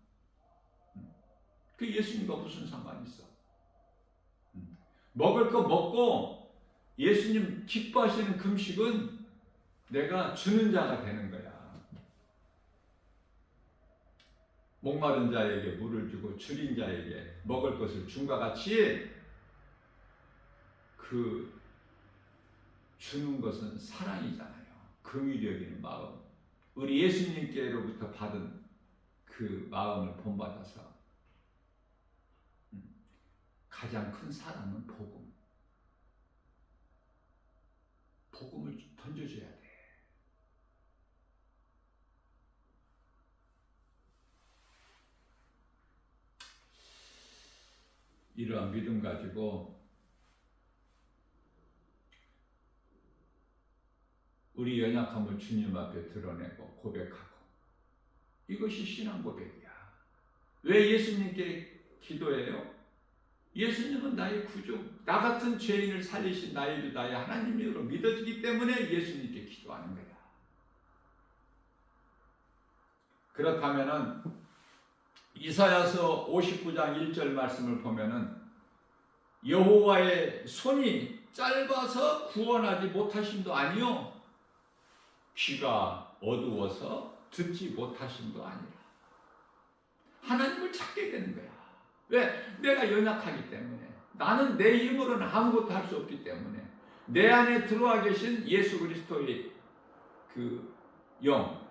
[SPEAKER 1] 그 예수님과 무슨 상관이 있어? 먹을 거 먹고 예수님 기뻐하시는 금식은 내가 주는 자가 되는 거야. 목마른 자에게 물을 주고 줄인 자에게 먹을 것을 준과 같이, 그 주는 것은 사랑이잖아요. 긍휼히 여기는 마음. 우리 예수님께로부터 받은 그 마음을 본받아서 가장 큰 사랑은 복음. 복음을 던져줘야 돼. 이러한 믿음 가지고 우리 연약함을 주님 앞에 드러내고 고백하고, 이것이 신앙 고백이야. 왜 예수님께 기도해요? 예수님은 나의 구주, 나 같은 죄인을 살리신 나의 주, 나의 하나님으로 믿어지기 때문에 예수님께 기도하는 거야. 그렇다면은 이사야서 59장 1절 말씀을 보면은, 여호와의 손이 짧아서 구원하지 못하심도 아니요, 귀가 어두워서 듣지 못하심도 아니라. 하나님을 찾게 되는 거야. 왜? 내가 연약하기 때문에. 나는 내 힘으로는 아무것도 할 수 없기 때문에. 내 안에 들어와 계신 예수 그리스도의 그 영.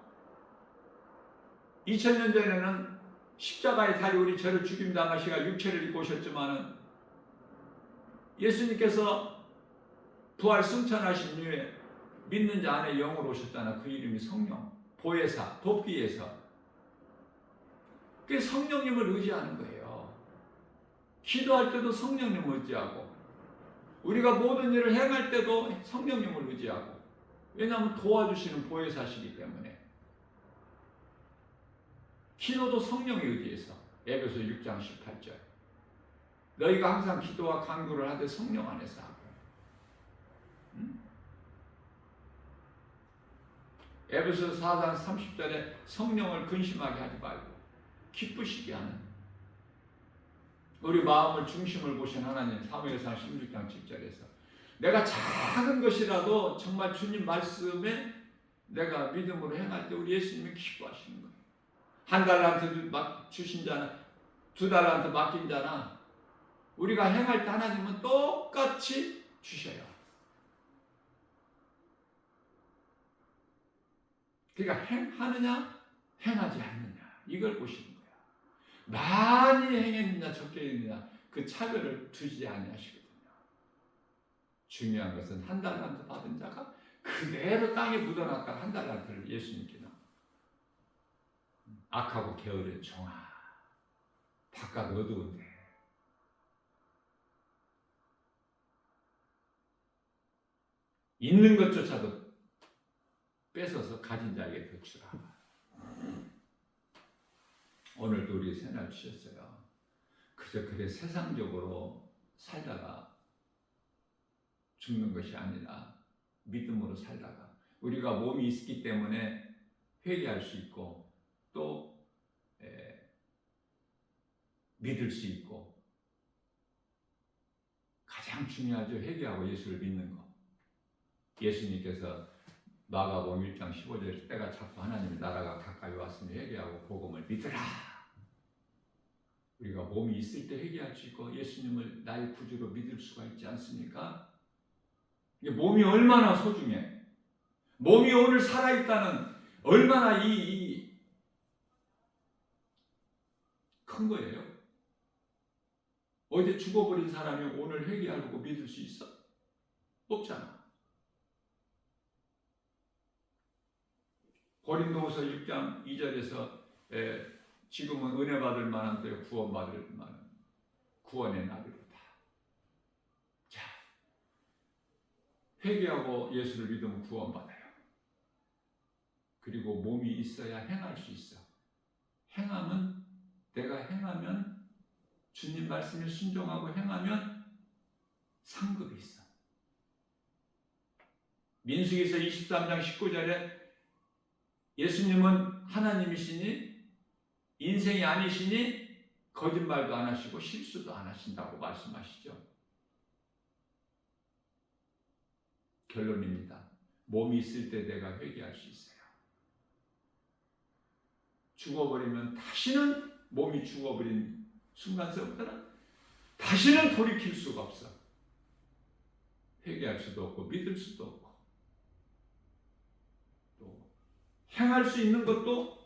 [SPEAKER 1] 2000년 전에는 십자가에 달려 우리 죄를 죽임 당하시가 육체를 입고 오셨지만은, 예수님께서 부활 승천하신 이후에 믿는 자 안에 영으로 오셨잖아. 그 이름이 성령, 보혜사, 돕기에서. 그 성령님을 의지하는 거예요. 기도할 때도 성령님을 의지하고, 우리가 모든 일을 행할 때도 성령님을 의지하고. 왜냐하면 도와주시는 보혜사시기 때문에. 기도도 성령에 의지해서. 에베소 6장 18절. 너희가 항상 기도와 간구를 하되 성령 안에서 하고. 에베소 4장 30절에 성령을 근심하게 하지 말고 기쁘시게 하는. 우리 마음을 중심을 보신 하나님, 사무엘상 16장 7절에서 내가 작은 것이라도 정말 주님 말씀에 내가 믿음으로 행할 때 우리 예수님이 기뻐하시는 거예요. 한 달란트 주신 자나 2달란트 맡긴 자나 우리가 행할 때 하나님은 똑같이 주셔요. 그러니까 행하느냐 행하지 않느냐 이걸 보시는 거야. 많이 행했느냐 적게 했느냐 그 차별을 두지 아니하시거든요. 중요한 것은 한 달란트 받은 자가 그대로 땅에 묻어놨다가 한 달란트를 예수님께 나. 악하고 게으른 종아, 바깥 어두운데 있는 것조차도 뺏어서 가진 자에게 더 주라. 오늘도 우리 새날 주셨어요. 그저 그래 세상적으로 살다가 죽는 것이 아니라 믿음으로 살다가 우리가 몸이 있기 때문에 회개할 수 있고 또 믿을 수 있고 가장 중요하죠. 회개하고 예수를 믿는 거. 예수님께서 마가복음 1장 15절에서 때가 찼고 하나님의 나라가 가까이 왔으니 회개하고 복음을 믿으라. 우리가 몸이 있을 때 회개할 수 있고 예수님을 나의 구주로 믿을 수가 있지 않습니까? 몸이 얼마나 소중해. 몸이 오늘 살아있다는 얼마나 큰 거예요. 어제 죽어버린 사람이 오늘 회개하고 믿을 수 있어? 없잖아. 고린도후서 6장 2절에서 지금은 은혜 받을 만한 때에 구원받을 만한 구원의 날이로다. 자, 회개하고 예수를 믿으면 구원받아요. 그리고 몸이 있어야 행할 수 있어. 내가 행하면 주님 말씀에 순종하고 행하면 상급이 있어. 민수기서 23장 19절에 예수님은 하나님이시니 인생이 아니시니 거짓말도 안 하시고 실수도 안 하신다고 말씀하시죠. 결론입니다. 몸이 있을 때 내가 회개할 수 있어요. 죽어버리면 다시는 몸이 죽어버린 순간서부터는 다시는 돌이킬 수가 없어. 회개할 수도 없고 믿을 수도 없고 또 행할 수 있는 것도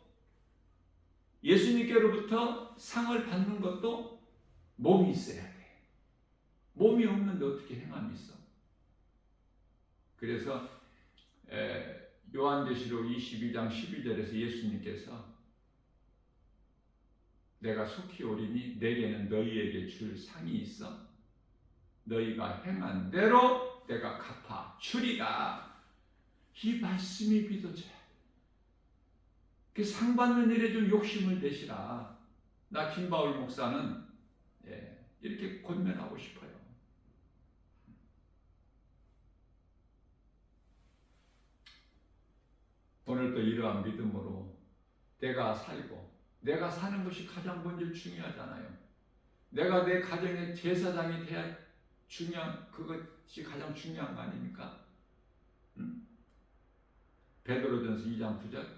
[SPEAKER 1] 예수님께로부터 상을 받는 것도 몸이 있어야 돼. 몸이 없는데 어떻게 행함이 있어? 그래서 요한계시록 22장 12절에서 예수님께서 내가 속히 오리니 내게는 너희에게 줄 상이 있어. 너희가 행한 대로 내가 갚아 주리라. 이 말씀이 믿어져요. 그 상 받는 일에 좀 욕심을 내시라. 나 김바울 목사는 이렇게 권면하고 싶어요. 오늘도 이러한 믿음으로 내가 살고 내가 사는 것이 가장 먼저 중요하잖아요. 내가 내 가정의 제사장이 돼야 그것이 가장 중요한 거 아닙니까? 베드로전서 2장 9절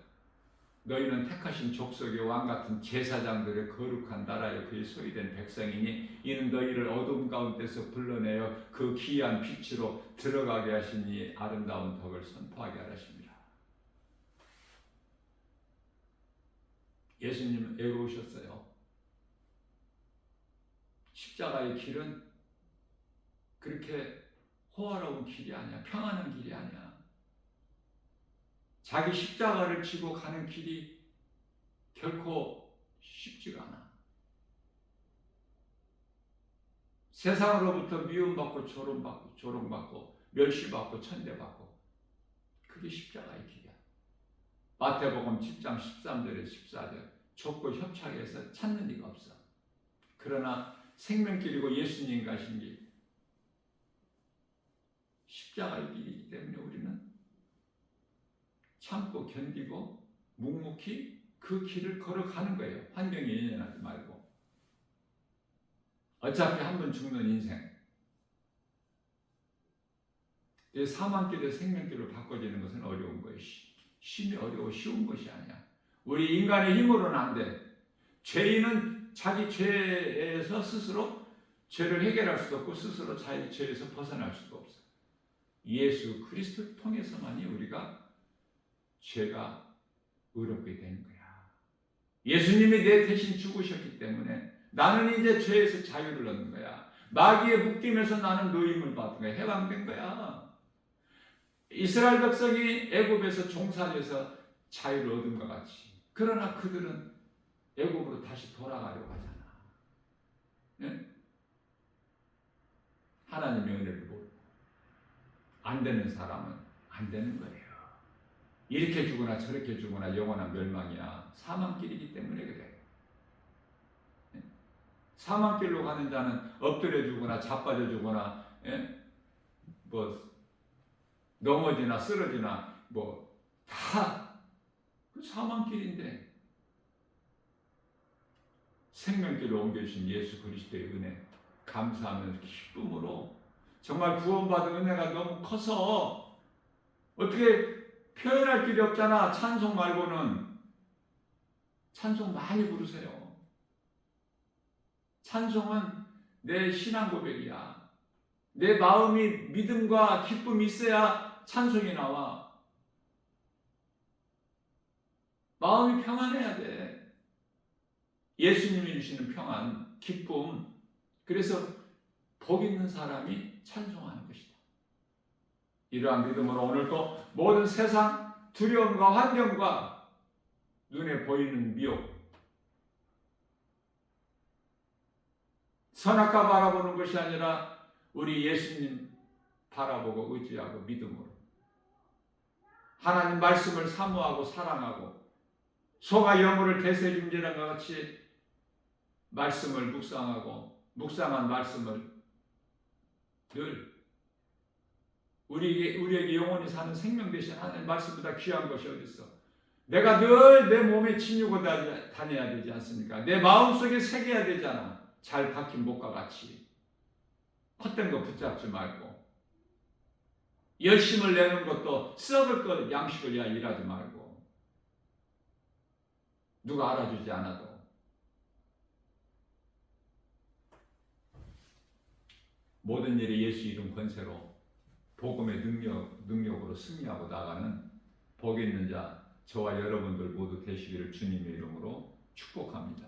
[SPEAKER 1] 너희는 택하신 족속의 왕같은 제사장들의 거룩한 나라에 그의 소유된 백성이니 이는 너희를 어둠 가운데서 불러내어 그 귀한 빛으로 들어가게 하시니 아름다운 덕을 선포하게 하십니다. 예수님은 애로우셨어요. 십자가의 길은 그렇게 호화로운 길이 아니야. 평안한 길이 아니야. 자기 십자가를 지고 가는 길이 결코 쉽지가 않아. 세상으로부터 미움받고 조롱받고 멸시받고 천대받고 그게 십자가의 길이야. 마태복음 10장 13절에 14절 좁고 협착해서 찾는 이가 없어. 그러나 생명길이고 예수님 가신 길 십자가의 길이기 때문에 우리는 참고 견디고 묵묵히 그 길을 걸어가는 거예요. 환경에 연연하지 말고. 어차피 한 번 죽는 인생. 사망길에서 생명길로 바꿔지는 것은 어려운 것이 심히 어려워 쉬운 것이 아니야. 우리 인간의 힘으로는 안 돼. 죄인은 자기 죄에서 스스로 죄를 해결할 수도 없고 스스로 자기 죄에서 벗어날 수도 없어. 예수 그리스도 통해서만이 우리가 죄가 의롭게 되는 거야. 예수님이 내 대신 죽으셨기 때문에 나는 이제 죄에서 자유를 얻는 거야. 마귀의 묶임에서 나는 노임을 받은 거야. 해방된 거야. 이스라엘 백성이 애굽에서 종살이에서 자유를 얻은 것 같이. 그러나 그들은 애굽으로 다시 돌아가려고 하잖아. 네? 하나님의 은혜를 모르고 안 되는 사람은 안 되는 거예요. 이렇게 죽거나 저렇게 죽거나 영원한 멸망이야. 사망길이기 때문에 그래. 네? 사망길로 가는 자는 엎드려 죽거나 자빠져 죽거나 뭐 넘어지나 쓰러지나 뭐 다 사망길인데 생명길로 옮겨주신 예수 그리스도의 은혜 감사하면서 기쁨으로 정말 구원받은 은혜가 너무 커서 어떻게 표현할 길이 없잖아. 찬송 말고는. 찬송 많이 부르세요. 찬송은 내 신앙 고백이야. 내 마음이 믿음과 기쁨이 있어야 찬송이 나와. 마음이 평안해야 돼. 예수님이 주시는 평안, 기쁨. 그래서 복 있는 사람이 찬송하는 것이다. 이러한 믿음으로 오늘도 모든 세상 두려움과 환경과 눈에 보이는 미혹, 선악과 바라보는 것이 아니라 우리 예수님 바라보고 의지하고 믿음으로 하나님 말씀을 사모하고 사랑하고 소가 여물을 대세균질한과 같이 말씀을 묵상하고 묵상한 말씀을 늘 우리에게 영원히 사는 생명 되신 하나님 말씀보다 귀한 것이 어디 있어? 내가 늘 내 몸에 지니고 다녀야 되지 않습니까? 내 마음속에 새겨야 되잖아. 잘 박힌 목과 같이. 헛된 거 붙잡지 말고 열심을 내는 것도 썩을 것 양식을 위하여 일하지 말고 누가 알아주지 않아도 모든 일에 예수 이름 권세로 복음의 능력으로 승리하고 나가는 복 있는 자 저와 여러분들 모두 되시기를 주님의 이름으로 축복합니다.